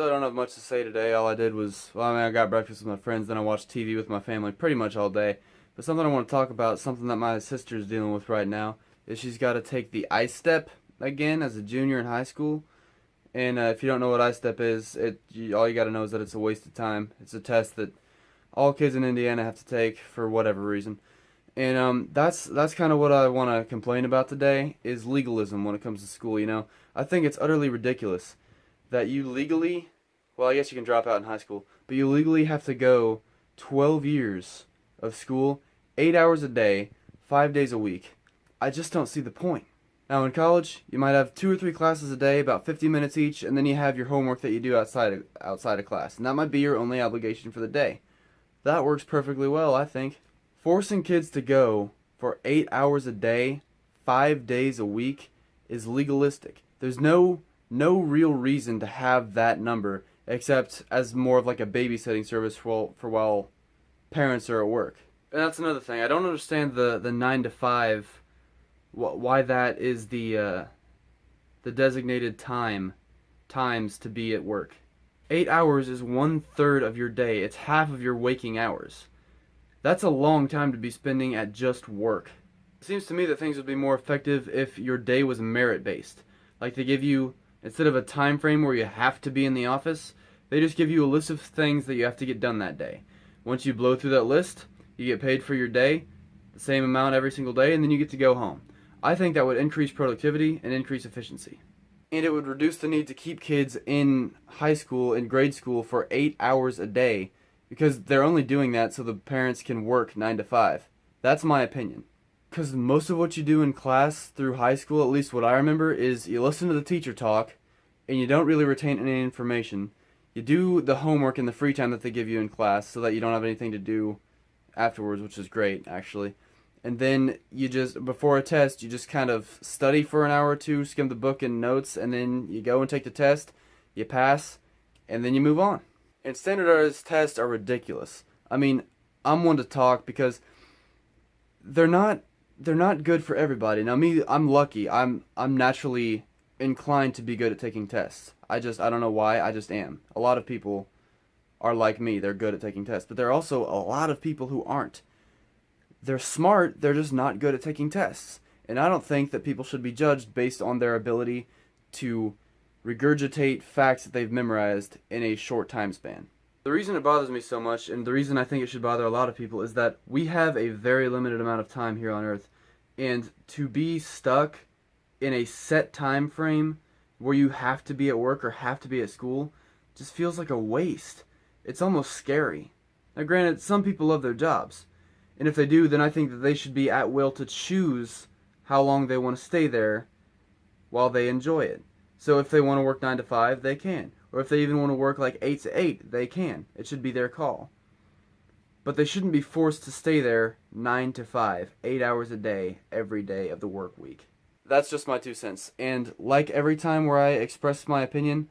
So I don't have much to say today. All I did was, well, I got breakfast with my friends, then I watched TV with my family pretty much all day. But something I want to talk about, something that my sister's dealing with right now, is she's got to take the I-STEP again as a junior in high school. And if you don't know what I-STEP is, all you got to know is that it's a waste of time. It's a test that all kids in Indiana have to take for whatever reason. And that's kind of what I want to complain about today is legalism when it comes to school. I think it's utterly ridiculous that you legally, well, I guess you can drop out in high school, but you legally have to go 12 years of school, 8 hours a day, 5 days a week. I just don't see the point. Now in college, you might have 2 or 3 classes a day, about 50 minutes each, and then you have your homework that you do outside of class, and that might be your only obligation for the day. That works perfectly well, I think. Forcing kids to go for 8 hours a day, 5 days a week is legalistic. There's no real reason to have that number except as more of like a babysitting service for while parents are at work. And that's another thing. I don't understand the 9 to 5, why that is the designated times to be at work. 8 hours is 1/3 of your day. It's half of your waking hours. That's a long time to be spending at just work. It seems to me that things would be more effective if your day was merit-based. Like they give you, instead of a time frame where you have to be in the office, they just give you a list of things that you have to get done that day. Once you blow through that list, you get paid for your day, the same amount every single day, and then you get to go home. I think that would increase productivity and increase efficiency. And it would reduce the need to keep kids in high school and grade school for 8 hours a day, because they're only doing that so the parents can work 9 to 5. That's my opinion. Because most of what you do in class through high school, at least what I remember, is you listen to the teacher talk, and you don't really retain any information. You do the homework in the free time that they give you in class so that you don't have anything to do afterwards, which is great, actually. And then you just, before a test, you just kind of study for an hour or two, skim the book and notes, and then you go and take the test, you pass, and then you move on. And standardized tests are ridiculous. I mean, I'm one to talk because they're not good for everybody. Now me, I'm lucky. I'm naturally inclined to be good at taking tests. I don't know why, I just am. A lot of people are like me. They're good at taking tests, but there are also a lot of people who aren't. They're smart, they're just not good at taking tests. And I don't think that people should be judged based on their ability to regurgitate facts that they've memorized in a short time span. The reason it bothers me so much, and the reason I think it should bother a lot of people, is that we have a very limited amount of time here on Earth. And to be stuck in a set time frame where you have to be at work or have to be at school just feels like a waste. It's almost scary. Now granted, some people love their jobs. And if they do, then I think that they should be at will to choose how long they want to stay there while they enjoy it. So if they want to work 9 to 5, they can. Or if they even want to work like 8 to 8, they can. It should be their call. But they shouldn't be forced to stay there 9 to 5, 8 hours a day, every day of the work week. That's just my 2 cents. And like every time where I express my opinion,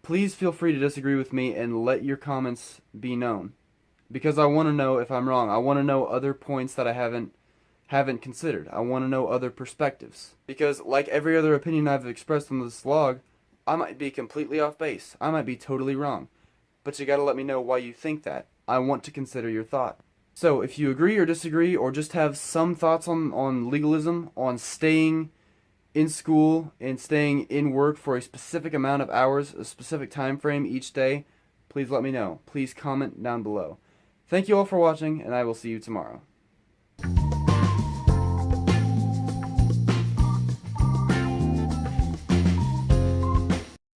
please feel free to disagree with me and let your comments be known. Because I want to know if I'm wrong. I want to know other points that I haven't considered. I want to know other perspectives. Because like every other opinion I've expressed on this vlog, I might be completely off base. I might be totally wrong. But you gotta let me know why you think that. I want to consider your thought. So if you agree or disagree, or just have some thoughts on legalism, on staying in school and staying in work for a specific amount of hours, a specific time frame each day, please let me know. Please comment down below. Thank you all for watching, and I will see you tomorrow.